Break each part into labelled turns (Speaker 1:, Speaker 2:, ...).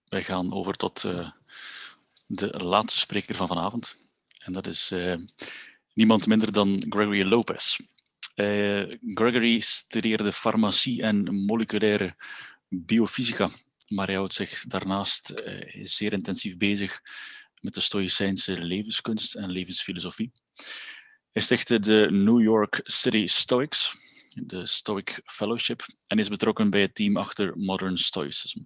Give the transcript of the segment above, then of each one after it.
Speaker 1: Wij gaan over tot de laatste spreker van vanavond. En dat is niemand minder dan Gregory Lopez. Gregory studeerde farmacie en moleculaire biofysica, maar hij houdt zich daarnaast zeer intensief bezig met de Stoïcijnse levenskunst en levensfilosofie. Hij stichtte de New York City Stoics, de Stoic Fellowship, en is betrokken bij het team achter Modern Stoicism.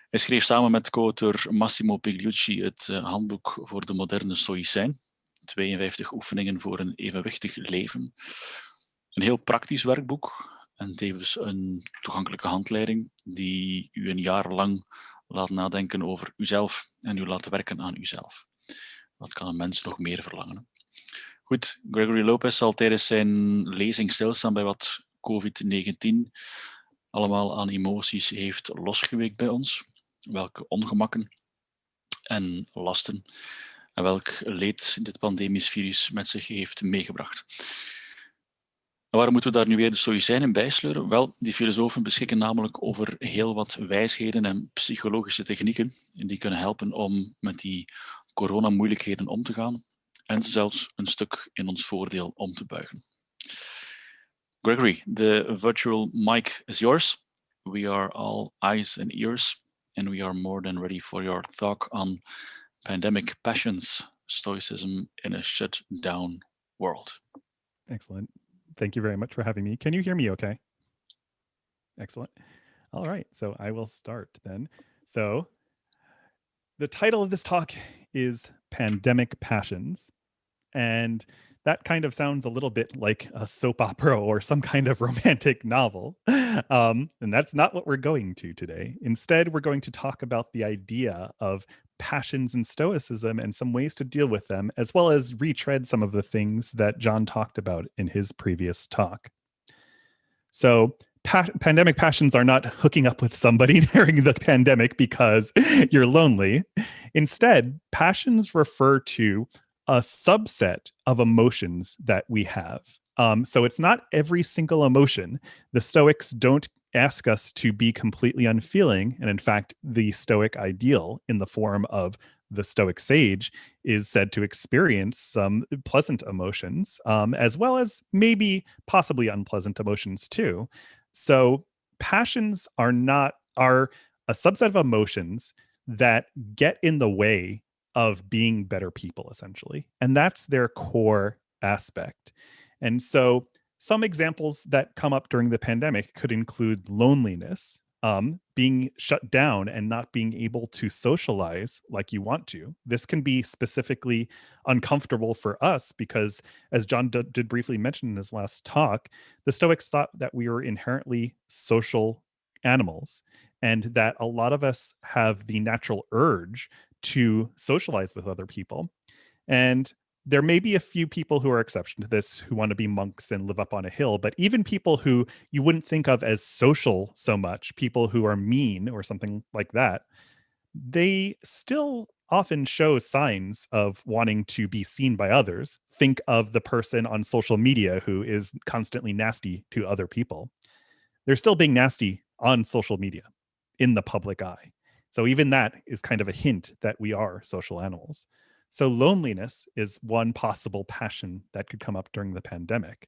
Speaker 1: Hij schreef samen met co-auteur Massimo Pigliucci het Handboek voor de moderne Stoïcijn, 52 oefeningen voor een evenwichtig leven. Een heel praktisch werkboek en tevens een toegankelijke handleiding die u een jaar lang laat nadenken over uzelf en u laat werken aan uzelf. Wat kan een mens nog meer verlangen? Goed, Gregory Lopez zal tijdens zijn lezing stilstaan bij wat COVID-19 allemaal aan emoties heeft losgeweekt bij ons. Welke ongemakken en lasten en welk leed dit pandemisch virus met zich heeft meegebracht. En waarom moeten we daar nu weer de Stoïcijnen bij sleuren? Wel, die filosofen beschikken namelijk over heel wat wijsheden en psychologische technieken die kunnen helpen om met die coronamoeilijkheden om te gaan en zelfs een stuk in ons voordeel om te buigen. Gregory, the virtual mic is yours. We are all eyes and ears, and we are more than ready for your talk on pandemic passions, Stoicism in a shut-down world.
Speaker 2: Excellent. Thank you very much for having me. Can you hear me okay? Excellent. All right, so I will start then. So the title of this talk is Pandemic Passions, and that kind of sounds a little bit like a soap opera or some kind of romantic novel. And that's not what we're going to today. Instead, we're going to talk about the idea of passions in Stoicism and some ways to deal with them, as well as retread some of the things that John talked about in his previous talk. So pandemic passions are not hooking up with somebody during the pandemic because you're lonely. Instead, passions refer to a subset of emotions that we have. So it's not every single emotion. The Stoics don't ask us to be completely unfeeling. And in fact, the Stoic ideal in the form of the Stoic sage is said to experience some pleasant emotions, as well as maybe possibly unpleasant emotions too. So passions are a subset of emotions that get in the way of being better people, essentially. And that's their core aspect. And so some examples that come up during the pandemic could include loneliness, being shut down and not being able to socialize like you want to. This can be specifically uncomfortable for us because, as John did briefly mention in his last talk, the Stoics thought that we were inherently social animals and that a lot of us have the natural urge to socialize with other people. And there may be a few people who are exception to this who want to be monks and live up on a hill, but even people who you wouldn't think of as social so much, people who are mean or something like that, they still often show signs of wanting to be seen by others. Think of the person on social media who is constantly nasty to other people. They're still being nasty on social media in the public eye. So even that is kind of a hint that we are social animals. So loneliness is one possible passion that could come up during the pandemic.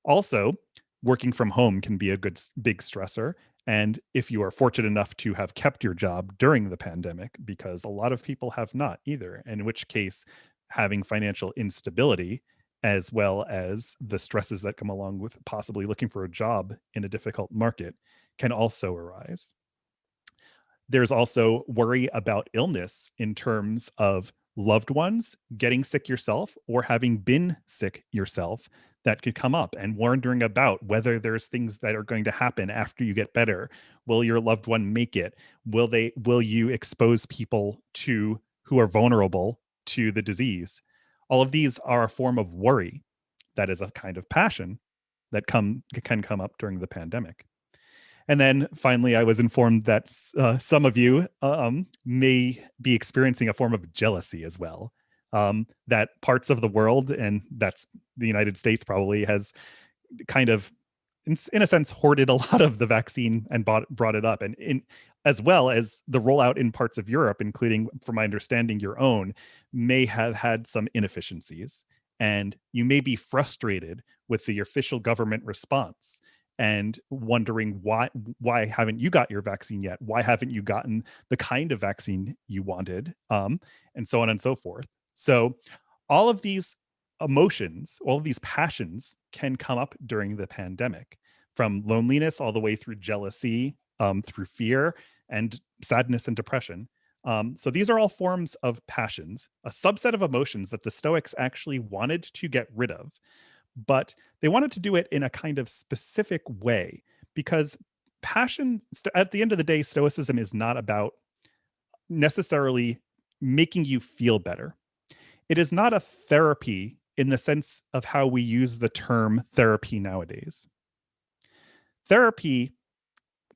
Speaker 2: Also, working from home can be a big stressor. And if you are fortunate enough to have kept your job during the pandemic, because a lot of people have not either, in which case having financial instability, as well as the stresses that come along with possibly looking for a job in a difficult market, can also arise. There's also worry about illness in terms of loved ones getting sick yourself or having been sick yourself that could come up, and wondering about whether there's things that are going to happen after you get better. Will your loved one make it? Will you expose people who are vulnerable to the disease? All of these are a form of worry that is a kind of passion that can come up during the pandemic. And then finally, I was informed that some of you may be experiencing a form of jealousy as well. That parts of the world, and that's the United States probably, has kind of, in a sense, hoarded a lot of the vaccine and brought it up. And as well as the rollout in parts of Europe, including, from my understanding, your own, may have had some inefficiencies. And you may be frustrated with the official government response and wondering why haven't you got your vaccine yet? Why haven't you gotten the kind of vaccine you wanted? And so on and so forth. So all of these emotions, all of these passions can come up during the pandemic, from loneliness all the way through jealousy, through fear and sadness and depression. So these are all forms of passions, a subset of emotions that the Stoics actually wanted to get rid of, but they wanted to do it in a kind of specific way, because passion, at the end of the day, Stoicism is not about necessarily making you feel better. It is not a therapy in the sense of how we use the term therapy nowadays. Therapy,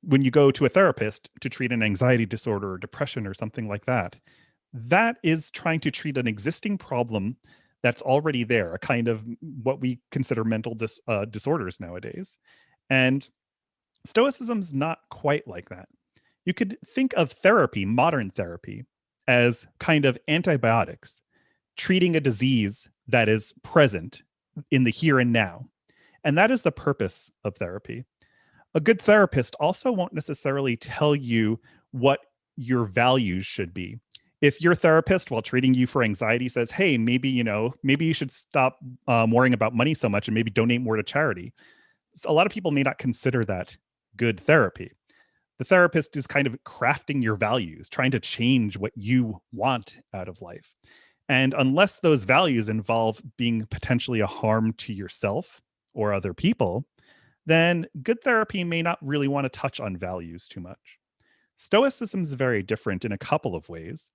Speaker 2: when you go to a therapist to treat an anxiety disorder or depression or something like that, that is trying to treat an existing problem that's already there, a kind of what we consider mental disorders nowadays. And Stoicism's not quite like that. You could think of therapy, modern therapy, as kind of antibiotics, treating a disease that is present in the here and now. And that is the purpose of therapy. A good therapist also won't necessarily tell you what your values should be. If your therapist, while treating you for anxiety, says, hey, maybe you should stop worrying about money so much and maybe donate more to charity, so a lot of people may not consider that good therapy. The therapist is kind of crafting your values, trying to change what you want out of life. And unless those values involve being potentially a harm to yourself or other people, then good therapy may not really want to touch on values too much. Stoicism is very different in a couple of ways.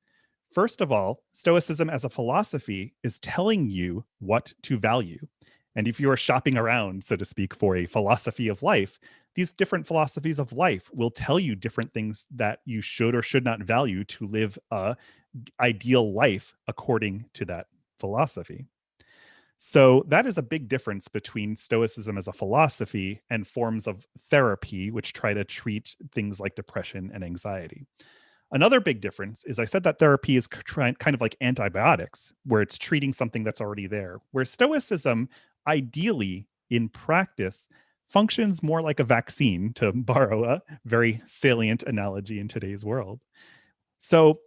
Speaker 2: First of all, Stoicism as a philosophy is telling you what to value. And if you are shopping around, so to speak, for a philosophy of life, these different philosophies of life will tell you different things that you should or should not value to live a ideal life according to that philosophy. So that is a big difference between Stoicism as a philosophy and forms of therapy, which try to treat things like depression and anxiety. Another big difference is I said that therapy is kind of like antibiotics, where it's treating something that's already there, where Stoicism, ideally in practice, functions more like a vaccine, to borrow a very salient analogy in today's world. So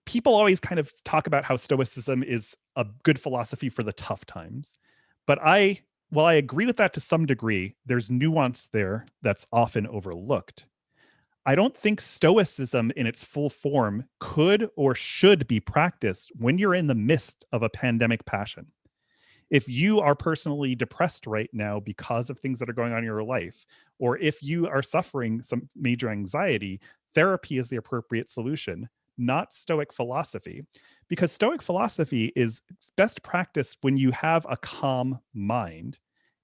Speaker 2: people always kind of talk about how Stoicism is a good philosophy for the tough times. But while I agree with that to some degree, there's nuance there that's often overlooked. I don't think Stoicism in its full form could or should be practiced when you're in the midst of a pandemic passion. If you are personally depressed right now because of things that are going on in your life, or if you are suffering some major anxiety, therapy is the appropriate solution, not Stoic philosophy. Because Stoic philosophy is best practiced when you have a calm mind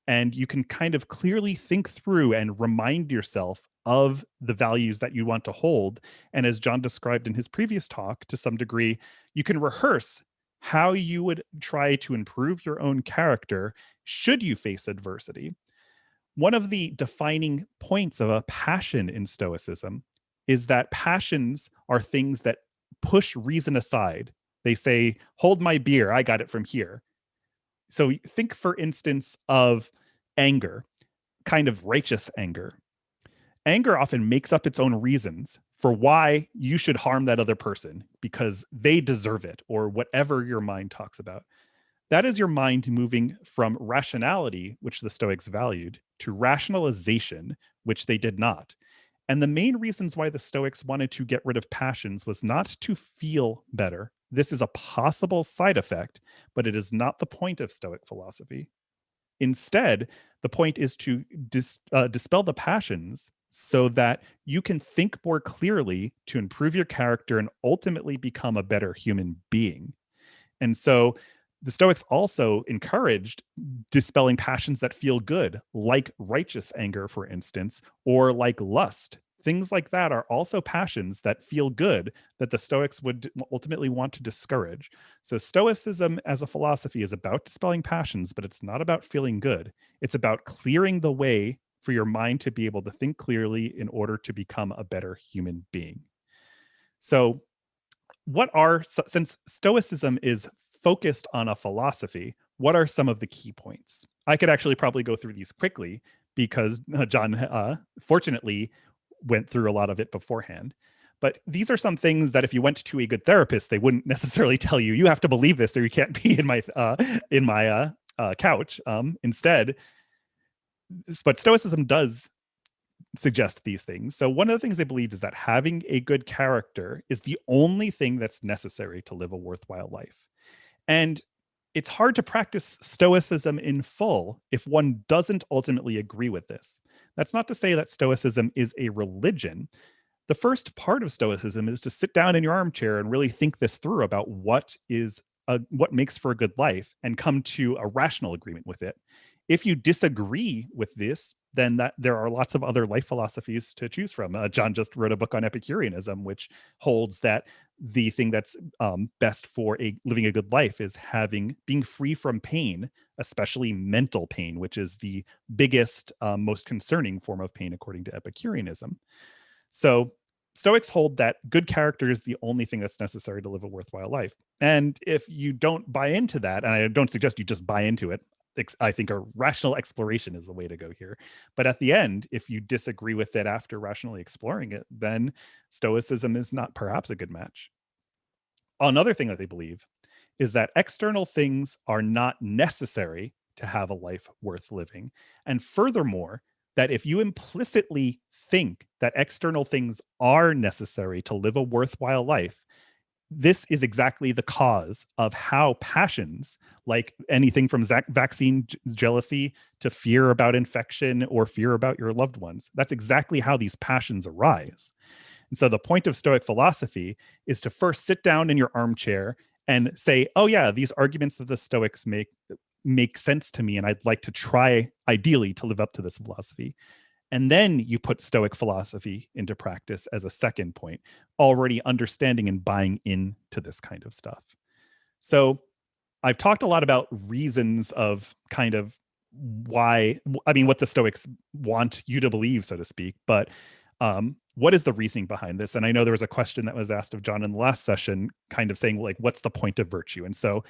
Speaker 2: and you can kind of clearly think through and remind yourself of the values that you want to hold. And as John described in his previous talk, to some degree, you can rehearse how you would try to improve your own character should you face adversity. One of the defining points of a passion in Stoicism is that passions are things that push reason aside. They say, hold my beer, I got it from here. So think, for instance, of anger, kind of righteous anger. Anger often makes up its own reasons for why you should harm that other person because they deserve it, or whatever your mind talks about. That is your mind moving from rationality, which the Stoics valued, to rationalization, which they did not. And the main reasons why the Stoics wanted to get rid of passions was not to feel better. This is a possible side effect, but it is not the point of Stoic philosophy. Instead, the point is to dispel the passions so that you can think more clearly to improve your character and ultimately become a better human being. And so the Stoics also encouraged dispelling passions that feel good, like righteous anger, for instance, or like lust. Things like that are also passions that feel good that the Stoics would ultimately want to discourage. So Stoicism as a philosophy is about dispelling passions, but it's not about feeling good. It's about clearing the way for your mind to be able to think clearly in order to become a better human being. So since Stoicism is focused on a philosophy, what are some of the key points? I could actually probably go through these quickly because John fortunately went through a lot of it beforehand. But these are some things that if you went to a good therapist, they wouldn't necessarily tell you, you have to believe this or you can't be in my couch. Instead, but Stoicism does suggest these things. So one of the things they believed is that having a good character is the only thing that's necessary to live a worthwhile life. And it's hard to practice Stoicism in full if one doesn't ultimately agree with this. That's not to say that Stoicism is a religion. The first part of Stoicism is to sit down in your armchair and really think this through about what makes for a good life and come to a rational agreement with it. If you disagree with this, then there are lots of other life philosophies to choose from. John just wrote a book on Epicureanism, which holds that the thing that's best for living a good life is being free from pain, especially mental pain, which is the biggest, most concerning form of pain according to Epicureanism. So Stoics hold that good character is the only thing that's necessary to live a worthwhile life. And if you don't buy into that, and I don't suggest you just buy into it, I think a rational exploration is the way to go here. But at the end, if you disagree with it after rationally exploring it, then Stoicism is not perhaps a good match. Another thing that they believe is that external things are not necessary to have a life worth living. And furthermore, that if you implicitly think that external things are necessary to live a worthwhile life, this is exactly the cause of how passions, like anything from vaccine jealousy to fear about infection or fear about your loved ones, that's exactly how these passions arise. And so the point of Stoic philosophy is to first sit down in your armchair and say, oh yeah, these arguments that the Stoics make sense to me, and I'd like to try, ideally, to live up to this philosophy. And then you put Stoic philosophy into practice as a second point, already understanding and buying into this kind of stuff. So I've talked a lot about reasons of kind of what the Stoics want you to believe, so to speak, but what is the reasoning behind this? And I know there was a question that was asked of John in the last session, kind of saying, like, what's the point of virtue? And so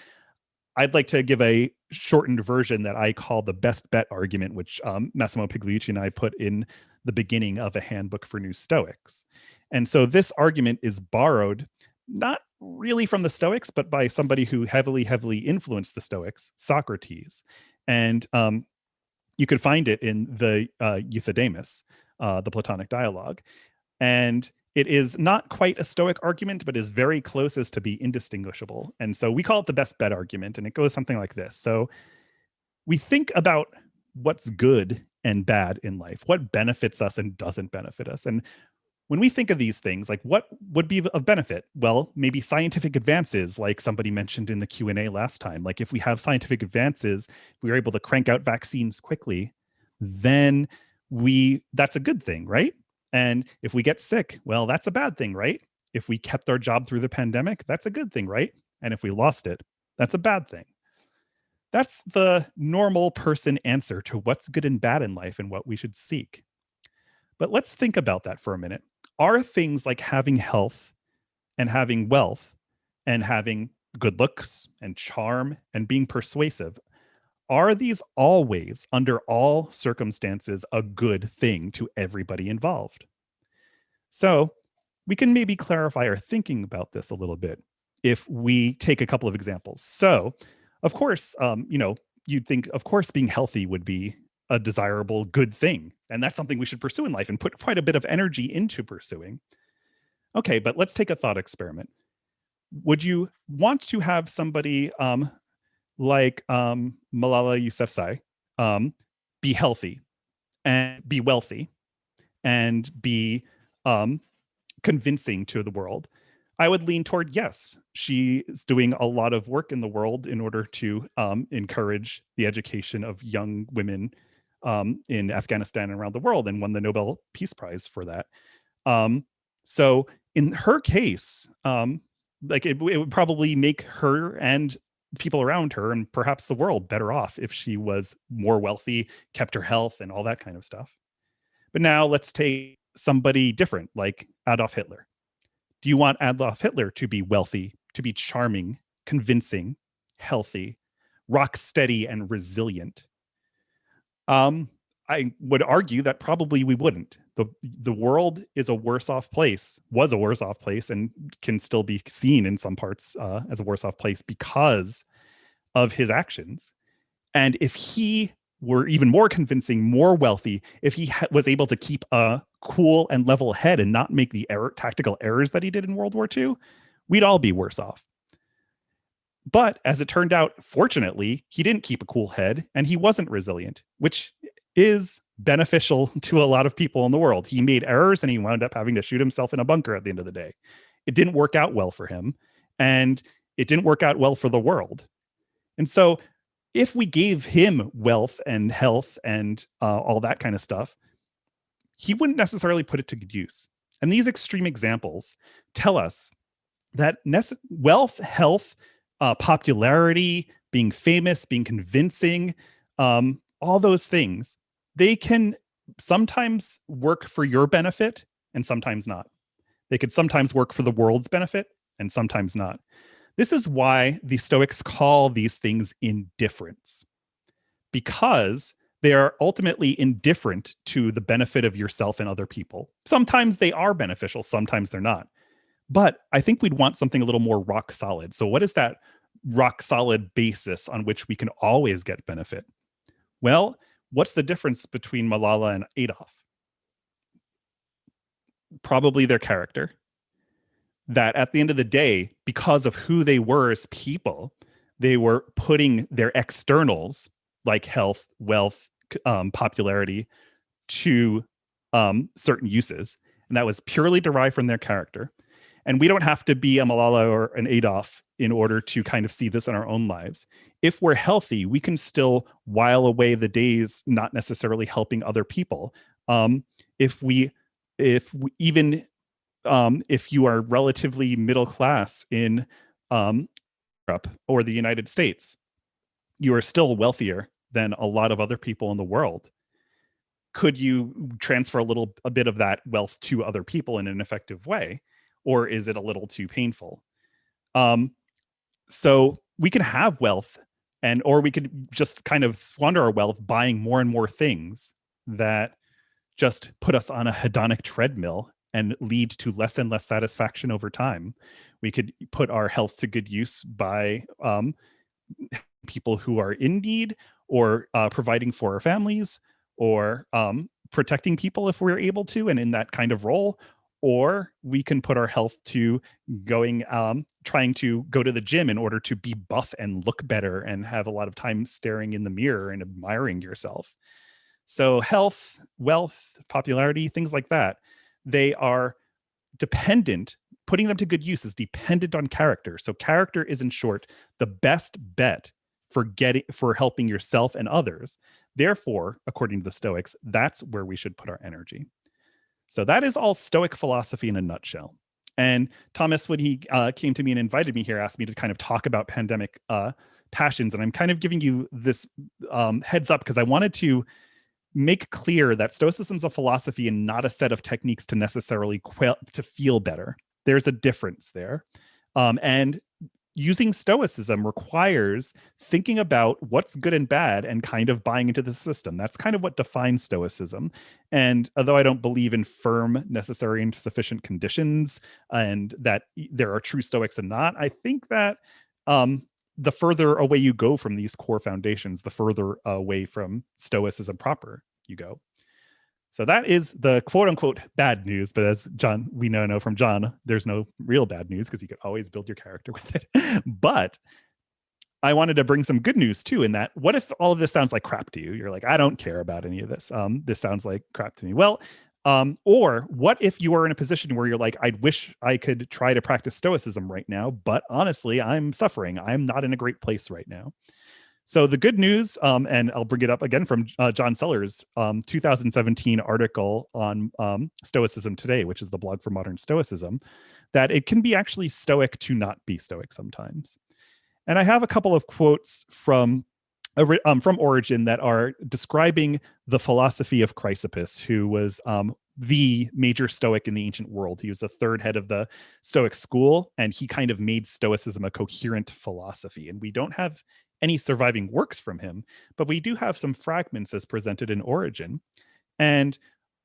Speaker 2: I'd like to give a shortened version that I call the best bet argument, which Massimo Pigliucci and I put in the beginning of A Handbook for New Stoics. And so this argument is borrowed not really from the Stoics, but by somebody who heavily influenced the Stoics, Socrates. And you could find it in the Euthydemus, the Platonic dialogue. And it is not quite a Stoic argument, but is very close as to be indistinguishable. And so we call it the best bet argument, and it goes something like this. So we think about what's good and bad in life, what benefits us and doesn't benefit us. And when we think of these things, like what would be of benefit? Well, maybe scientific advances, like somebody mentioned in the Q&A last time. Like if we have scientific advances, if we are able to crank out vaccines quickly, then that's a good thing, right? And if we get sick, well, that's a bad thing, right? If we kept our job through the pandemic, that's a good thing, right? And if we lost it, that's a bad thing. That's the normal person answer to what's good and bad in life and what we should seek. But let's think about that for a minute. Are things like having health and having wealth and having good looks and charm and being persuasive, are these always, under all circumstances, a good thing to everybody involved? So we can maybe clarify our thinking about this a little bit if we take a couple of examples. So, of course, you'd think, of course, being healthy would be a desirable, good thing. And that's something we should pursue in life and put quite a bit of energy into pursuing. Okay, but let's take a thought experiment. Would you want to have somebody like Malala Yousafzai be healthy and be wealthy and be convincing to the world? I would lean toward yes. She is doing a lot of work in the world in order to encourage the education of young women in Afghanistan and around the world, and won the Nobel Peace Prize for that. So in her case, it would probably make her and people around her and perhaps the world better off if she was more wealthy, kept her health and all that kind of stuff. But now let's take somebody different, like Adolf Hitler. Do you want Adolf Hitler to be wealthy, to be charming, convincing, healthy, rock steady, and resilient? I would argue that probably we wouldn't. The world is a worse off place, was a worse off place, and can still be seen in some parts as a worse off place because of his actions. And if he were even more convincing, more wealthy, if he was able to keep a cool and level head and not make the tactical errors that he did in World War II, we'd all be worse off. But as it turned out, fortunately, he didn't keep a cool head and he wasn't resilient, which is beneficial to a lot of people in the world. He made errors and he wound up having to shoot himself in a bunker at the end of the day. It didn't work out well for him, and it didn't work out well for the world. And so if we gave him wealth and health and all that kind of stuff, he wouldn't necessarily put it to good use. And these extreme examples tell us that wealth, health, popularity, being famous, being convincing, all those things, they can sometimes work for your benefit and sometimes not. They could sometimes work for the world's benefit and sometimes not. This is why the Stoics call these things indifference, because they are ultimately indifferent to the benefit of yourself and other people. Sometimes they are beneficial, sometimes they're not. But I think we'd want something a little more rock solid. So what is that rock solid basis on which we can always get benefit? Well, what's the difference between Malala and Adolf? Probably their character. That at the end of the day, because of who they were as people, they were putting their externals like health, wealth, popularity to certain uses. And that was purely derived from their character. And we don't have to be a Malala or an Adolf in order to kind of see this in our own lives. If we're healthy, we can still while away the days not necessarily helping other people. If you are relatively middle class in Europe or the United States, you are still wealthier than a lot of other people in the world. Could you transfer a bit of that wealth to other people in an effective way? Or is it a little too painful? So we can have wealth, or we could just kind of squander our wealth buying more and more things that just put us on a hedonic treadmill and lead to less and less satisfaction over time. We could put our health to good use by people who are in need, or providing for our families, or protecting people if we're able to and in that kind of role. Or we can put our health to trying to go to the gym in order to be buff and look better and have a lot of time staring in the mirror and admiring yourself. So health, wealth, popularity, things like that, they are dependent. Putting them to good use is dependent on character. So character is, in short, the best bet for helping yourself and others. Therefore, according to the Stoics, that's where we should put our energy. So that is all Stoic philosophy in a nutshell. And Thomas, when he came to me and invited me here, asked me to kind of talk about pandemic passions. And I'm kind of giving you this heads up because I wanted to make clear that Stoicism is a philosophy and not a set of techniques to necessarily to feel better. There's a difference there. And using Stoicism requires thinking about what's good and bad and kind of buying into the system. That's kind of what defines Stoicism. And although I don't believe in firm, necessary, and sufficient conditions, and that there are true Stoics and not, I think that the further away you go from these core foundations, the further away from Stoicism proper you go. So that is the quote unquote bad news. But as John, we know from John, there's no real bad news because you could always build your character with it. But I wanted to bring some good news too, in that what if all of this sounds like crap to you? You're like, I don't care about any of this. This sounds like crap to me. Well, or what if you are in a position where you're like, I wish I could try to practice Stoicism right now, but honestly, I'm suffering. I'm not in a great place right now. So the good news, and I'll bring it up again from John Sellers' 2017 article on Stoicism Today, which is the blog for modern Stoicism, that it can be actually Stoic to not be Stoic sometimes. And I have a couple of quotes from from Origin that are describing the philosophy of Chrysippus, who was the major Stoic in the ancient world. He was the third head of the Stoic school, and he kind of made Stoicism a coherent philosophy. And we don't have any surviving works from him, but we do have some fragments as presented in Origin. And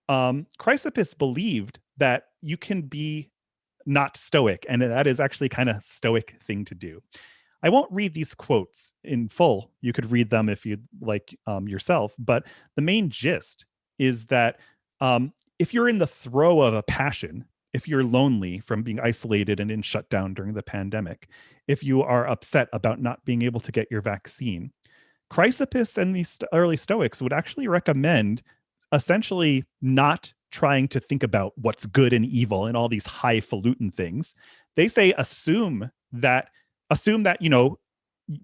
Speaker 2: Chrysippus believed that you can be not Stoic, and that is actually kind of Stoic thing to do. I won't read these quotes in full. You could read them if you'd like yourself, but the main gist is that if you're in the throe of a passion, if you're lonely from being isolated and in shutdown during the pandemic, if you are upset about not being able to get your vaccine, Chrysippus and these early Stoics would actually recommend essentially not trying to think about what's good and evil and all these highfalutin things. They say assume that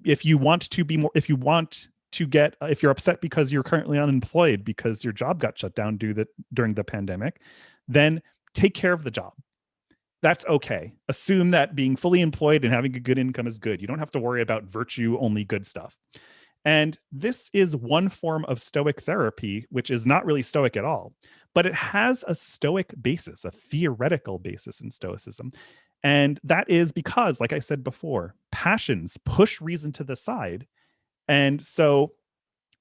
Speaker 2: if you want to be more, if you're upset because you're currently unemployed because your job got shut down during the pandemic, then take care of the job. That's okay. Assume that being fully employed and having a good income is good. You don't have to worry about virtue only good stuff. And this is one form of Stoic therapy, which is not really Stoic at all, but it has a Stoic basis, a theoretical basis in Stoicism. And that is because, like I said before, passions push reason to the side. And so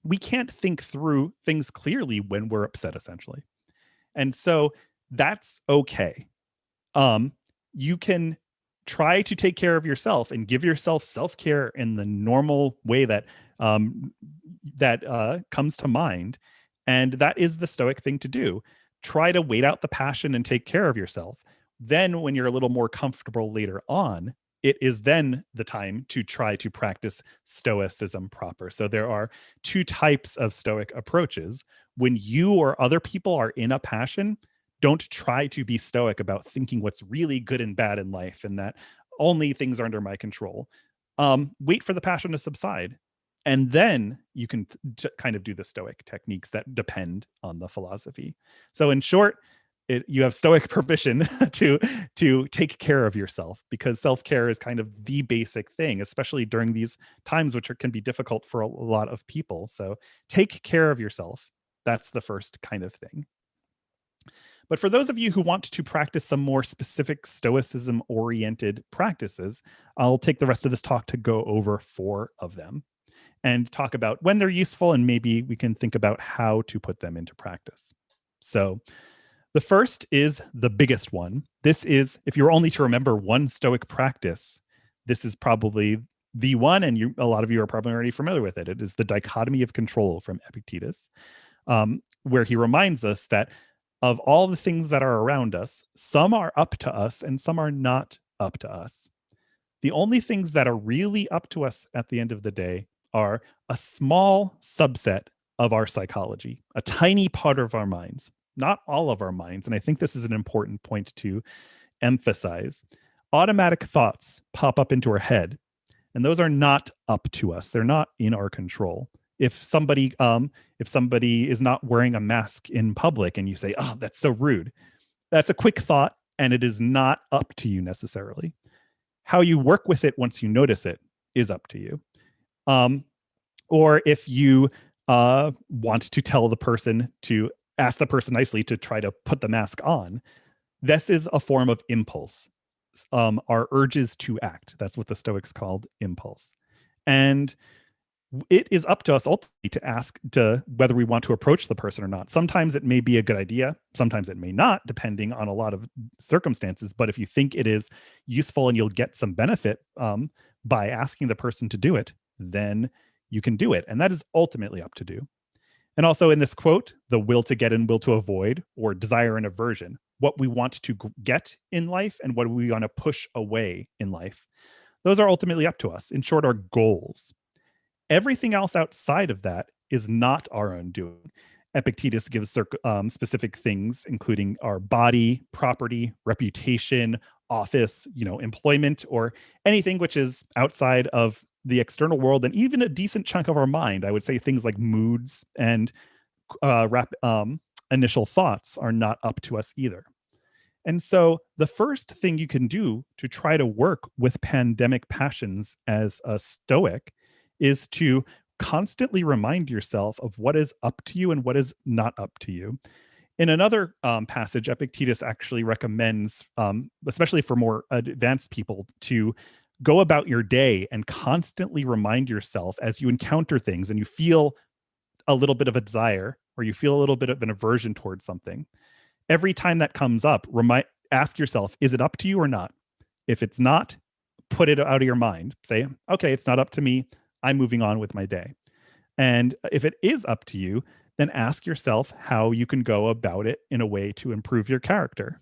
Speaker 2: we can't think through things clearly when we're upset, essentially. And so that's okay. You can try to take care of yourself and give yourself self-care in the normal way that comes to mind. And that is the Stoic thing to do. Try to wait out the passion and take care of yourself. Then when you're a little more comfortable later on, it is then the time to try to practice Stoicism proper. So there are two types of Stoic approaches. When you or other people are in a passion, don't try to be Stoic about thinking what's really good and bad in life and that only things are under my control. Wait for the passion to subside. And then you can kind of do the Stoic techniques that depend on the philosophy. So in short, you have Stoic permission to take care of yourself, because self-care is kind of the basic thing, especially during these times, which can be difficult for a lot of people. So take care of yourself. That's the first kind of thing. But for those of you who want to practice some more specific Stoicism-oriented practices, I'll take the rest of this talk to go over 4 of them and talk about when they're useful, and maybe we can think about how to put them into practice. So the first is the biggest one. This is, if you're only to remember one Stoic practice, this is probably the one, and a lot of you are probably already familiar with it. It is the dichotomy of control from Epictetus, where he reminds us that of all the things that are around us, some are up to us and some are not up to us. The only things that are really up to us at the end of the day are a small subset of our psychology, a tiny part of our minds, not all of our minds. And I think this is an important point to emphasize. Automatic thoughts pop up into our head, and those are not up to us. They're not in our control. If somebody is not wearing a mask in public and you say, "Oh, that's so rude," that's a quick thought, and it is not up to you necessarily. How you work with it once you notice it is up to you. Or if you want to tell the person, to ask the person nicely to try to put the mask on, this is a form of impulse. Our urges to act. That's what the Stoics called impulse. And it is up to us ultimately to ask whether we want to approach the person or not. Sometimes it may be a good idea. Sometimes it may not, depending on a lot of circumstances. But if you think it is useful and you'll get some benefit by asking the person to do it, then you can do it. And that is ultimately up to do. And also in this quote, the will to get and will to avoid, or desire and aversion, what we want to get in life and what we want to push away in life, those are ultimately up to us. In short, our goals. Everything else outside of that is not our own doing. Epictetus gives specific things, including our body, property, reputation, office, employment, or anything which is outside of the external world, and even a decent chunk of our mind. I would say things like moods and initial thoughts are not up to us either. And so the first thing you can do to try to work with pandemic passions as a Stoic is to constantly remind yourself of what is up to you and what is not up to you. In another passage, Epictetus actually recommends, especially for more advanced people, to go about your day and constantly remind yourself as you encounter things and you feel a little bit of a desire or you feel a little bit of an aversion towards something. Every time that comes up, ask yourself, is it up to you or not? If it's not, put it out of your mind. Say, okay, it's not up to me. I'm moving on with my day. And if it is up to you, then ask yourself how you can go about it in a way to improve your character.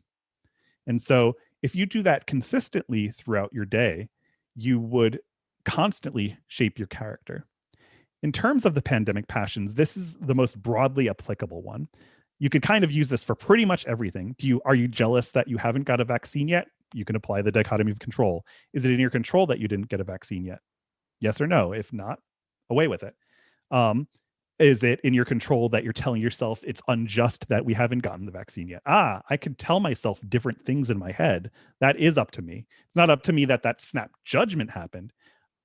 Speaker 2: And so if you do that consistently throughout your day, you would constantly shape your character. In terms of the pandemic passions, this is the most broadly applicable one. You could kind of use this for pretty much everything. Are you jealous that you haven't got a vaccine yet? You can apply the dichotomy of control. Is it in your control that you didn't get a vaccine yet? Yes or no? If not, away with it. Is it in your control that you're telling yourself it's unjust that we haven't gotten the vaccine yet? I can tell myself different things in my head. That is up to me. It's not up to me that snap judgment happened,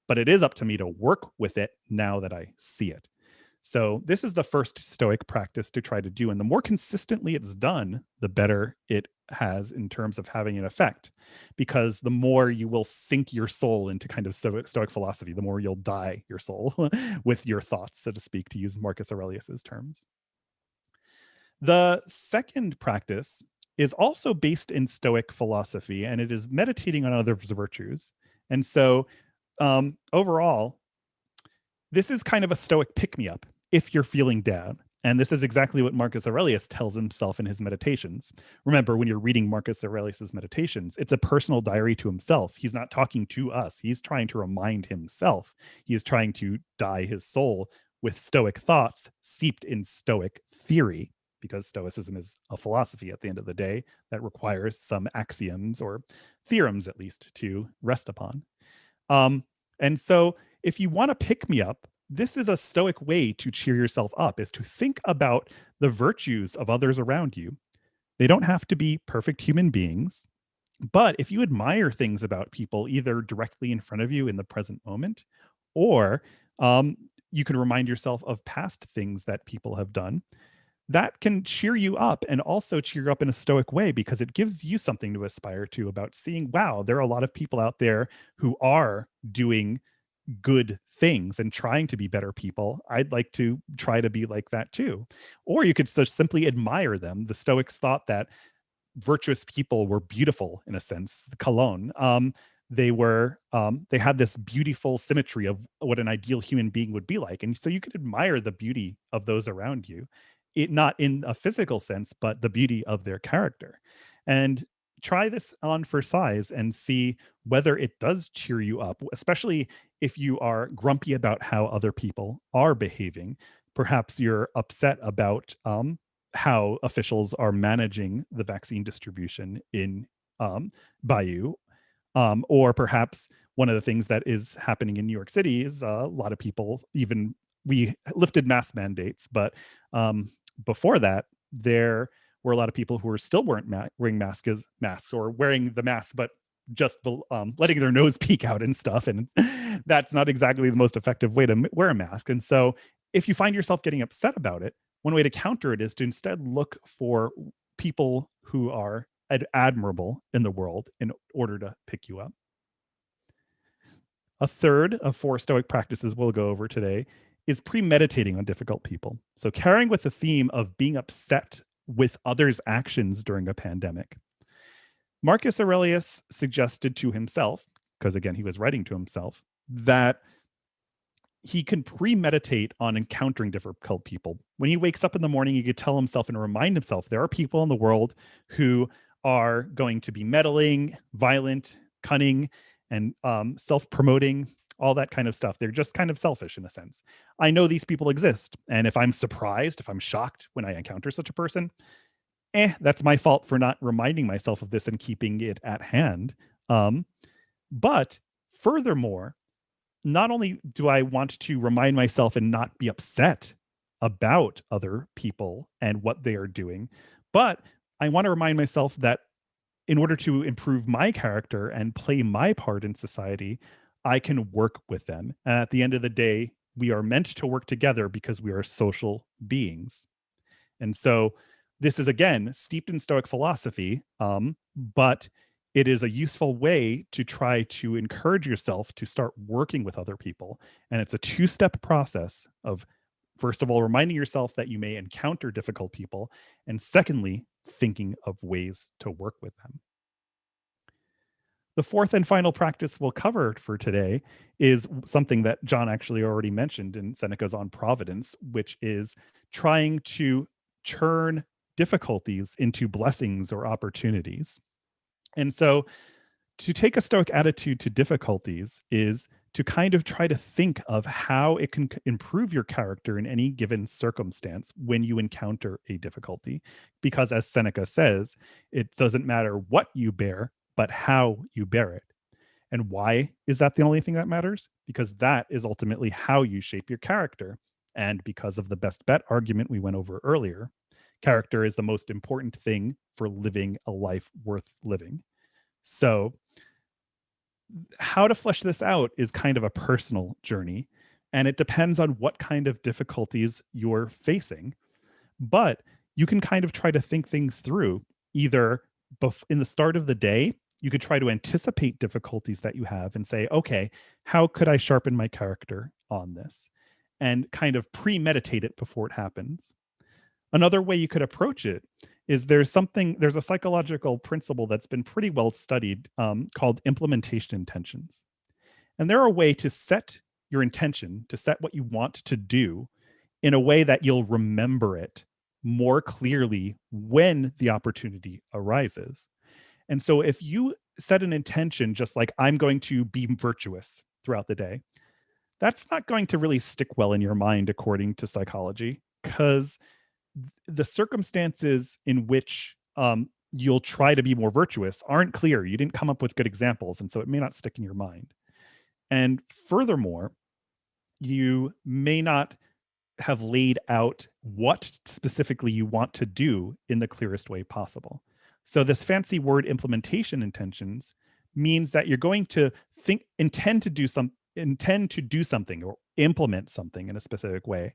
Speaker 2: but it is up to me to work with it now that I see it. So this is the first Stoic practice to try to do. And the more consistently it's done, the better it has in terms of having an effect, because the more you will sink your soul into kind of Stoic philosophy, the more you'll dye your soul with your thoughts, so to speak, to use Marcus Aurelius's terms. The second practice is also based in Stoic philosophy, and it is meditating on other virtues. And so overall, this is kind of a Stoic pick-me-up if you're feeling down. And this is exactly what Marcus Aurelius tells himself in his meditations. Remember, when you're reading Marcus Aurelius's meditations, it's a personal diary to himself. He's not talking to us. He's trying to remind himself. He is trying to dye his soul with Stoic thoughts seeped in Stoic theory, because Stoicism is a philosophy at the end of the day that requires some axioms or theorems, at least, to rest upon. And so if you want to pick me up, this is a Stoic way to cheer yourself up, is to think about the virtues of others around you. They don't have to be perfect human beings, but if you admire things about people, either directly in front of you in the present moment, or you can remind yourself of past things that people have done, that can cheer you up and also cheer you up in a Stoic way, because it gives you something to aspire to about seeing, wow, there are a lot of people out there who are doing good things and trying to be better people. I'd like to try to be like that too. Or you could just simply admire them. The Stoics thought that virtuous people were beautiful in a sense. The Cologne, they had this beautiful symmetry of what an ideal human being would be like. And so you could admire the beauty of those around you. It not in a physical sense, but the beauty of their character. And try this on for size and see whether it does cheer you up, especially if you are grumpy about how other people are behaving. Perhaps you're upset about how officials are managing the vaccine distribution in Bayou. Or perhaps one of the things that is happening in New York City is a lot of people, we lifted mask mandates, but before that, there were a lot of people who still weren't wearing masks or wearing the mask, but just letting their nose peek out and stuff. And that's not exactly the most effective way to wear a mask. And so if you find yourself getting upset about it, one way to counter it is to instead look for people who are admirable in the world in order to pick you up. A third of 4 Stoic practices we'll go over today is premeditating on difficult people. So carrying with the theme of being upset with others' actions during a pandemic. Marcus Aurelius suggested to himself, because again, he was writing to himself, that he can premeditate on encountering difficult people. When he wakes up in the morning, he could tell himself and remind himself there are people in the world who are going to be meddling, violent, cunning, and self-promoting, all that kind of stuff. They're just kind of selfish in a sense. I know these people exist. And if I'm surprised, if I'm shocked when I encounter such a person, that's my fault for not reminding myself of this and keeping it at hand. But furthermore, not only do I want to remind myself and not be upset about other people and what they are doing, but I want to remind myself that in order to improve my character and play my part in society, I can work with them. And at the end of the day, we are meant to work together because we are social beings. And so this is, again, steeped in Stoic philosophy, but it is a useful way to try to encourage yourself to start working with other people. And it's a two-step process of, first of all, reminding yourself that you may encounter difficult people, and secondly, thinking of ways to work with them. The fourth and final practice we'll cover for today is something that John actually already mentioned in Seneca's On Providence, which is trying to turn difficulties into blessings or opportunities. And so to take a Stoic attitude to difficulties is to kind of try to think of how it can improve your character in any given circumstance when you encounter a difficulty. Because as Seneca says, it doesn't matter what you bear, but how you bear it. And why is that the only thing that matters? Because that is ultimately how you shape your character. And because of the best bet argument we went over earlier, character is the most important thing for living a life worth living. So how to flesh this out is kind of a personal journey, and it depends on what kind of difficulties you're facing. But you can kind of try to think things through either in the start of the day. You could try to anticipate difficulties that you have and say, okay, how could I sharpen my character on this? And kind of premeditate it before it happens. Another way you could approach it is there's a psychological principle that's been pretty well studied called implementation intentions. And they're a way to set your intention, to set what you want to do in a way that you'll remember it more clearly when the opportunity arises. And so if you set an intention, just like I'm going to be virtuous throughout the day, that's not going to really stick well in your mind, according to psychology, because the circumstances in which you'll try to be more virtuous aren't clear. You didn't come up with good examples, and so it may not stick in your mind. And furthermore, you may not have laid out what specifically you want to do in the clearest way possible. So this fancy word implementation intentions means that you're going to intend to do something or implement something in a specific way.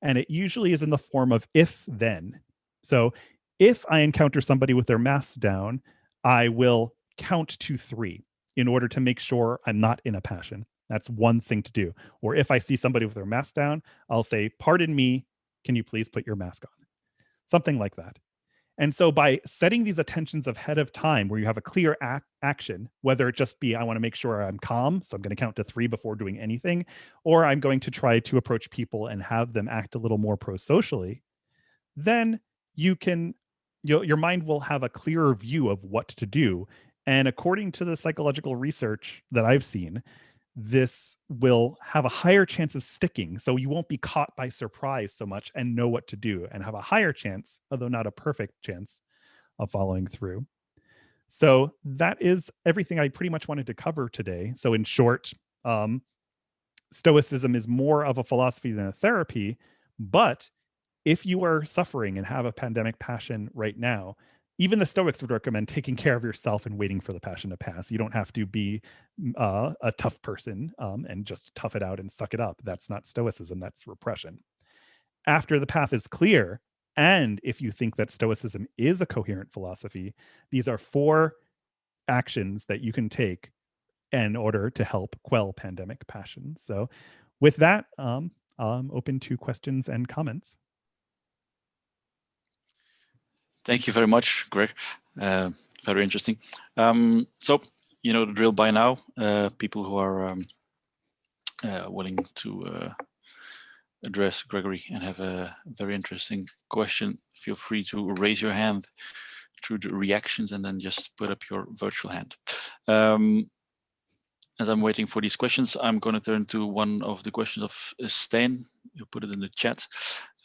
Speaker 2: And it usually is in the form of if then. So if I encounter somebody with their mask down, I will count to 3 in order to make sure I'm not in a passion. That's one thing to do. Or if I see somebody with their mask down, I'll say, pardon me, can you please put your mask on? Something like that. And so by setting these attentions ahead of time where you have a clear action, whether it just be, I want to make sure I'm calm, so I'm going to count to 3 before doing anything, or I'm going to try to approach people and have them act a little more pro-socially, then your mind will have a clearer view of what to do. And according to the psychological research that I've seen, this will have a higher chance of sticking. So you won't be caught by surprise so much and know what to do, and have a higher chance, although not a perfect chance, of following through. So that is everything I pretty much wanted to cover today. So in short, Stoicism is more of a philosophy than a therapy, but if you are suffering and have a pandemic passion right now, even the Stoics would recommend taking care of yourself and waiting for the passion to pass. You don't have to be a tough person and just tough it out and suck it up. That's not Stoicism, that's repression. After the path is clear, and if you think that Stoicism is a coherent philosophy, these are 4 actions that you can take in order to help quell pandemic passion. So with that, I'm open to questions and comments.
Speaker 1: Thank you very much, Greg. Very interesting. So, you know the drill by now. People who are willing to address Gregory and have a very interesting question, feel free to raise your hand through the reactions and then just put up your virtual hand. As I'm waiting for these questions, I'm going to turn to one of the questions of Stijn. You put it in the chat.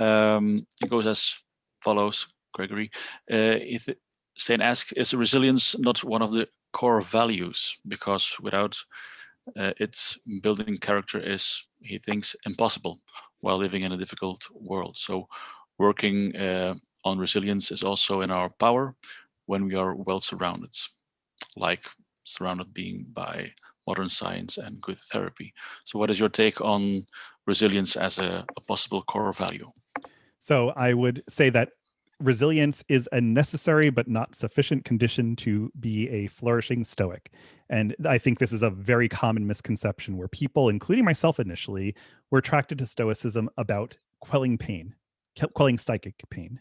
Speaker 1: It goes as follows, Gregory. Stijn asks, is resilience not one of the core values? Because without it, building character is, he thinks, impossible while living in a difficult world. So working on resilience is also in our power when we are well surrounded, like surrounded being by modern science, and good therapy. So what is your take on resilience as a possible core value?
Speaker 2: So I would say that resilience is a necessary but not sufficient condition to be a flourishing Stoic. And I think this is a very common misconception where people, including myself initially, were attracted to Stoicism about quelling pain, quelling psychic pain.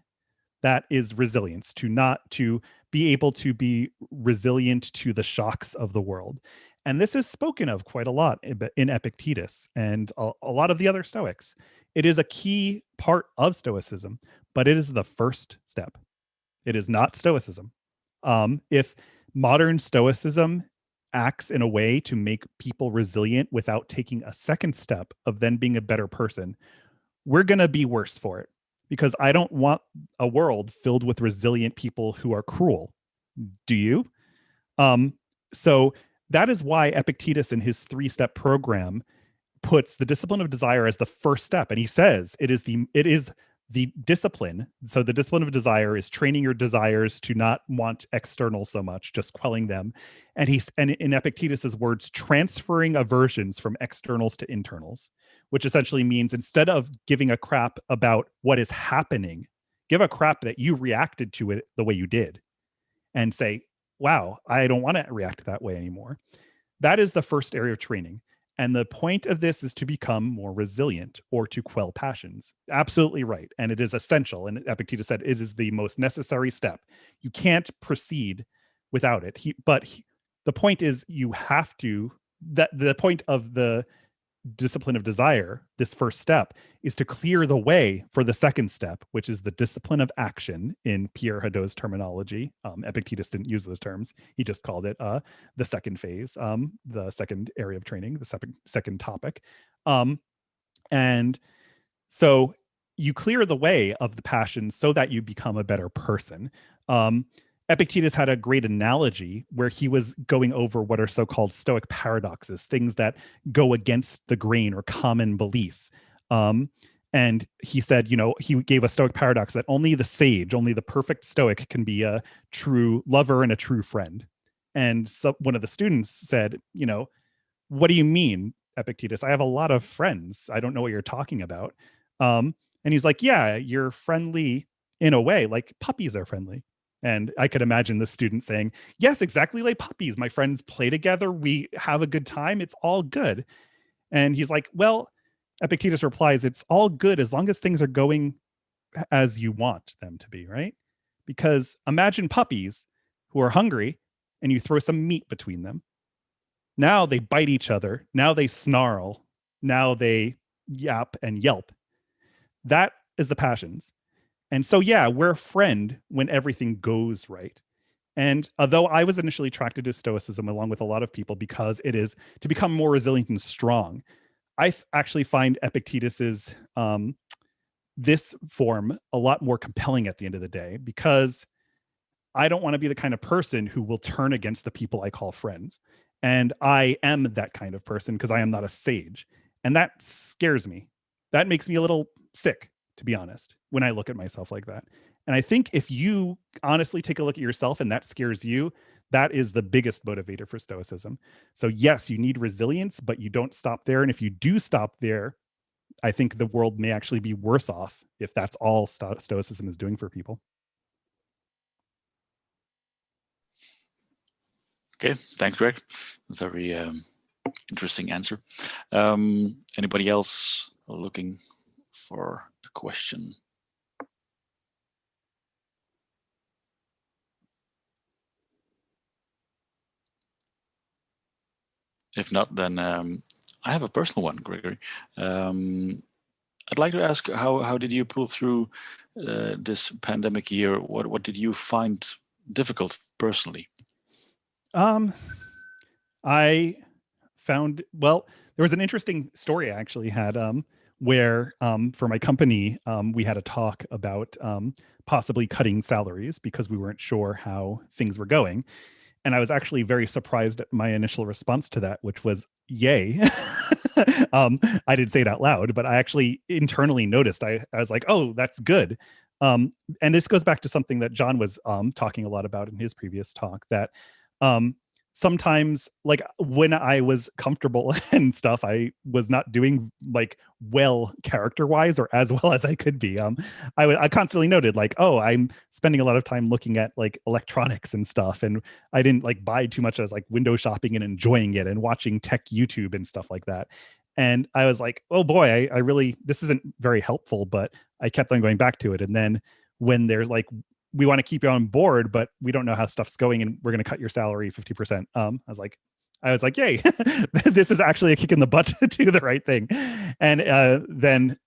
Speaker 2: That is resilience, to be able to be resilient to the shocks of the world. And this is spoken of quite a lot in Epictetus and a lot of the other Stoics. It is a key part of Stoicism, but it is the first step. It is not Stoicism. If modern Stoicism acts in a way to make people resilient without taking a second step of then being a better person, we're going to be worse for it, because I don't want a world filled with resilient people who are cruel. Do you? So that is why Epictetus in his 3-step program puts the discipline of desire as the first step. And he says it is the discipline. So the discipline of desire is training your desires to not want external so much, just quelling them. And in Epictetus's words, transferring aversions from externals to internals, which essentially means instead of giving a crap about what is happening, give a crap that you reacted to it the way you did and say, wow, I don't want to react that way anymore. That is the first area of training. And the point of this is to become more resilient or to quell passions. Absolutely right. And it is essential. And Epictetus said it is the most necessary step. You can't proceed without it. The point is you have to, that the point of the discipline of desire, this first step, is to clear the way for the second step, which is the discipline of action in Pierre Hadot's terminology. Epictetus didn't use those terms. He just called it the second phase, the second area of training, the second topic. And so you clear the way of the passions so that you become a better person. Epictetus had a great analogy where he was going over what are so-called Stoic paradoxes, things that go against the grain or common belief. And he said, he gave a Stoic paradox that only the sage, only the perfect Stoic can be a true lover and a true friend. And so one of the students said, what do you mean, Epictetus? I have a lot of friends. I don't know what you're talking about. And he's like, yeah, you're friendly in a way, like puppies are friendly. And I could imagine the student saying, yes, exactly like puppies. My friends play together. We have a good time. It's all good. And he's like, well, Epictetus replies, it's all good as long as things are going as you want them to be, right? Because imagine puppies who are hungry and you throw some meat between them. Now they bite each other. Now they snarl. Now they yap and yelp. That is the passions. And so, yeah, we're a friend when everything goes right. And although I was initially attracted to Stoicism along with a lot of people because it is to become more resilient and strong, I actually find Epictetus's this form a lot more compelling at the end of the day, because I don't want to be the kind of person who will turn against the people I call friends. And I am that kind of person because I am not a sage. And that scares me. That makes me a little sick, to be honest, when I look at myself like that. And I think if you honestly take a look at yourself and that scares you, that is the biggest motivator for Stoicism. So yes, you need resilience, but you don't stop there. And if you do stop there, I think the world may actually be worse off if that's all Stoicism is doing for people.
Speaker 1: Okay, thanks, Greg. Very interesting answer. Anybody else looking for a question? If not, then I have a personal one, Gregory. I'd like to ask, how did you pull through this pandemic year? What did you find difficult personally?
Speaker 2: I found, well, there was an interesting story I actually had where for my company, we had a talk about possibly cutting salaries because we weren't sure how things were going. And I was actually very surprised at my initial response to that, which was, yay. I didn't say it out loud, but I actually internally noticed. I was like, oh, that's good. And this goes back to something that John was talking a lot about in his previous talk, that sometimes, like when I was comfortable and stuff, I was not doing like well character-wise or as well as I could be. I constantly noted like, oh, I'm spending a lot of time looking at like electronics and stuff, and I didn't like buy too much as like window shopping and enjoying it and watching tech YouTube and stuff like that. And I was like, oh boy, I really, this isn't very helpful, but I kept on going back to it. And then when they're like, we want to keep you on board, but we don't know how stuff's going, and we're going to cut your salary 50%. I was like, yay, this is actually a kick in the butt to do the right thing. And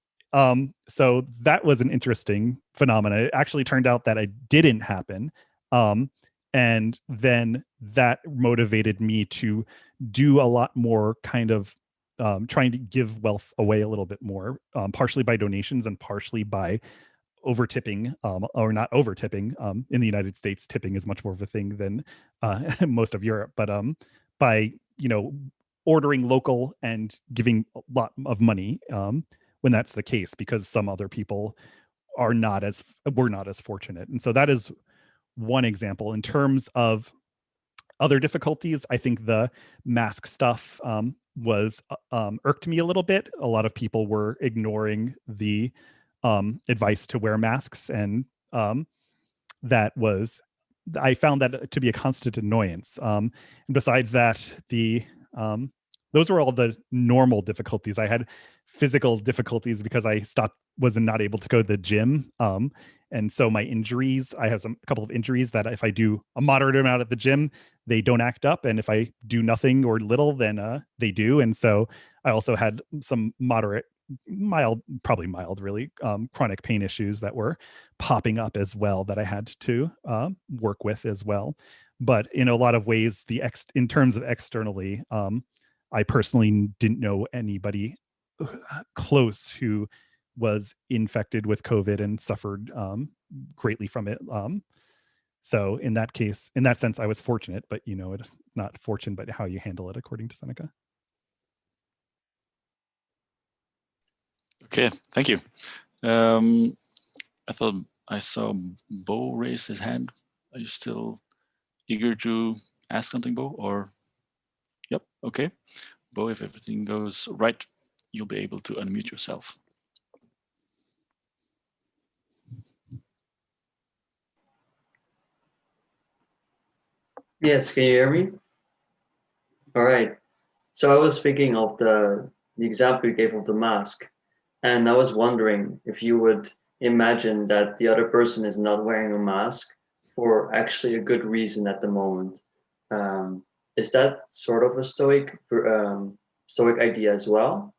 Speaker 2: so that was an interesting phenomenon. It actually turned out that it didn't happen. And then that motivated me to do a lot more kind of trying to give wealth away a little bit more, partially by donations and partially by over tipping, or not over tipping. In the United States, tipping is much more of a thing than most of Europe, but by, you know, ordering local and giving a lot of money when that's the case, because some other people were not as fortunate. And so that is one example. In terms of other difficulties, I think the mask stuff was irked me a little bit. A lot of people were ignoring the advice to wear masks, and that was, I found that to be a constant annoyance. And besides that, those were all the normal difficulties. I had physical difficulties because I was not able to go to the gym. And so my injuries, I have a couple of injuries that if I do a moderate amount at the gym, they don't act up. And if I do nothing or little, then they do. And so I also had some probably mild, really, chronic pain issues that were popping up as well that I had to work with as well. But in a lot of ways, in terms of externally, I personally didn't know anybody close who was infected with COVID and suffered greatly from it. So in that case, in that sense, I was fortunate, but you know, it's not fortune, but how you handle it, according to Seneca.
Speaker 1: Okay, thank you. I thought I saw Bo raise his hand. Are you still eager to ask something, Bo? Or, yep, okay. Bo, if everything goes right, you'll be able to unmute yourself.
Speaker 3: Yes, can you hear me? All right. So I was thinking of the example you gave of the mask, and I was wondering if you would imagine that the other person is not wearing a mask for actually a good reason at the moment. Is that sort of a Stoic idea as well?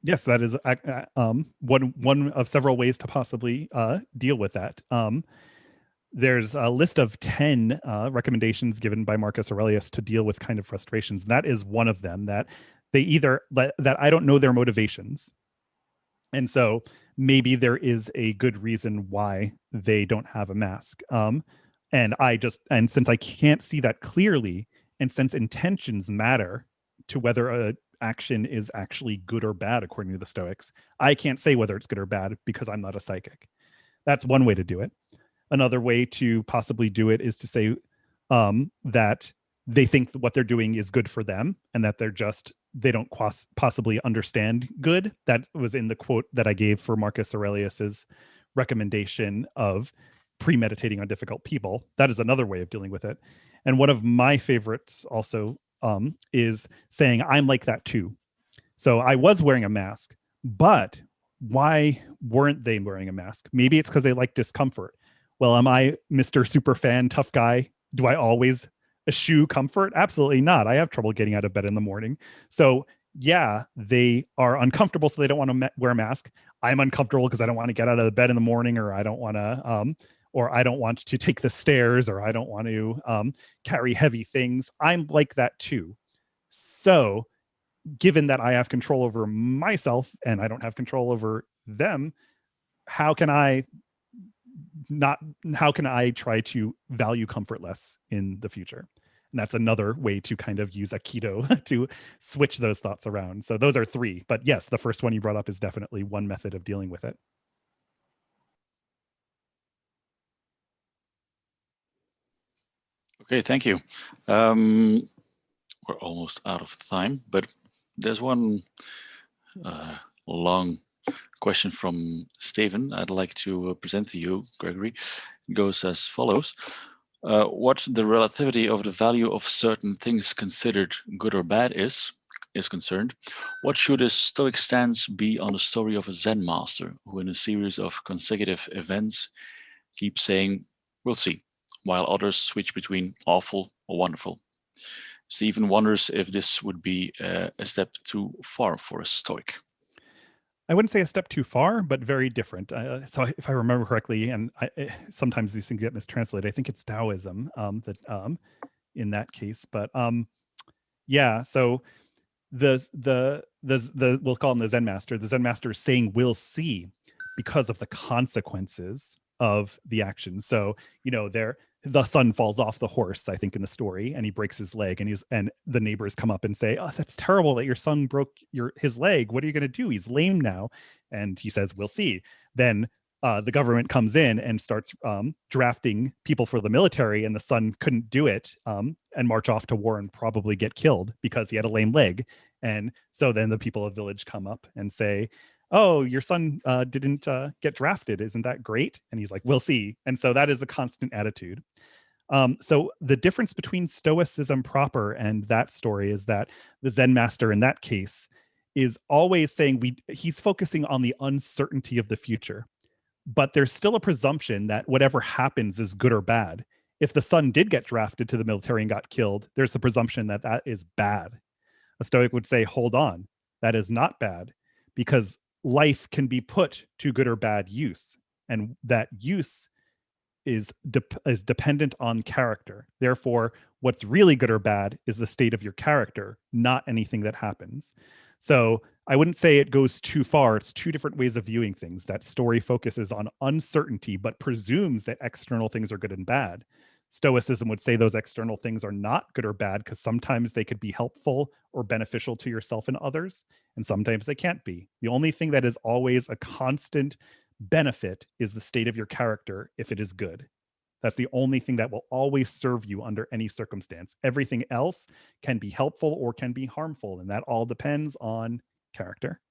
Speaker 2: Yes, that is one of several ways to possibly deal with that. There's a list of 10 recommendations given by Marcus Aurelius to deal with kind of frustrations. And that is one of them, that that I don't know their motivations. And so maybe there is a good reason why they don't have a mask. And since I can't see that clearly, and since intentions matter to whether a action is actually good or bad, according to the Stoics, I can't say whether it's good or bad because I'm not a psychic. That's one way to do it. Another way to possibly do it is to say that they think that what they're doing is good for them, and that they don't possibly understand good. That was in the quote that I gave for Marcus Aurelius's recommendation of premeditating on difficult people. That is another way of dealing with it. And one of my favorites also is saying, I'm like that too. So I was wearing a mask, but why weren't they wearing a mask? Maybe it's because they like discomfort. Well, am I Mr. Superfan tough guy? Do I always eschew comfort? Absolutely not. I have trouble getting out of bed in the morning. So yeah, they are uncomfortable, so they don't want to wear a mask. I'm uncomfortable because I don't want to get out of the bed in the morning, or I don't want to take the stairs, or I don't want to carry heavy things. I'm like that too. So given that I have control over myself and I don't have control over them, how can I try to value comfort less in the future? And that's another way to kind of use Aikido to switch those thoughts around. So those are three. But yes, the first one you brought up is definitely one method of dealing with it.
Speaker 1: Okay, thank you. We're almost out of time, but there's one long question from Steven I'd like to present to you, Gregory. It goes as follows. What the relativity of the value of certain things considered good or bad is concerned, what should a Stoic stance be on the story of a Zen master who in a series of consecutive events keeps saying, we'll see, while others switch between awful or wonderful? Stephen wonders if this would be a step too far for a Stoic.
Speaker 2: I wouldn't say a step too far, but very different. So if I remember correctly, and sometimes these things get mistranslated, I think it's Taoism that in that case. But yeah, so the we'll call him the Zen master. The Zen master is saying we'll see because of the consequences of the action. So the son falls off the horse, I think, in the story, and he breaks his leg, and the neighbors come up and say, oh, that's terrible that your son broke his leg. What are you going to do? He's lame now. And he says, we'll see. Then the government comes in and starts drafting people for the military, and the son couldn't do it and march off to war and probably get killed because he had a lame leg. And so then the people of the village come up and say, oh, your son didn't get drafted. Isn't that great? And he's like, we'll see. And so that is the constant attitude. So the difference between Stoicism proper and that story is that the Zen master in that case is always saying he's focusing on the uncertainty of the future. But there's still a presumption that whatever happens is good or bad. If the son did get drafted to the military and got killed, there's the presumption that that is bad. A Stoic would say, hold on, that is not bad, because life can be put to good or bad use, and that use is dependent on character. Therefore, what's really good or bad is the state of your character, not anything that happens. So I wouldn't say it goes too far. It's two different ways of viewing things. That story focuses on uncertainty, but presumes that external things are good and bad. Stoicism would say those external things are not good or bad because sometimes they could be helpful or beneficial to yourself and others, and sometimes they can't be. The only thing that is always a constant benefit is the state of your character if it is good. That's the only thing that will always serve you under any circumstance. Everything else can be helpful or can be harmful, and that all depends on character.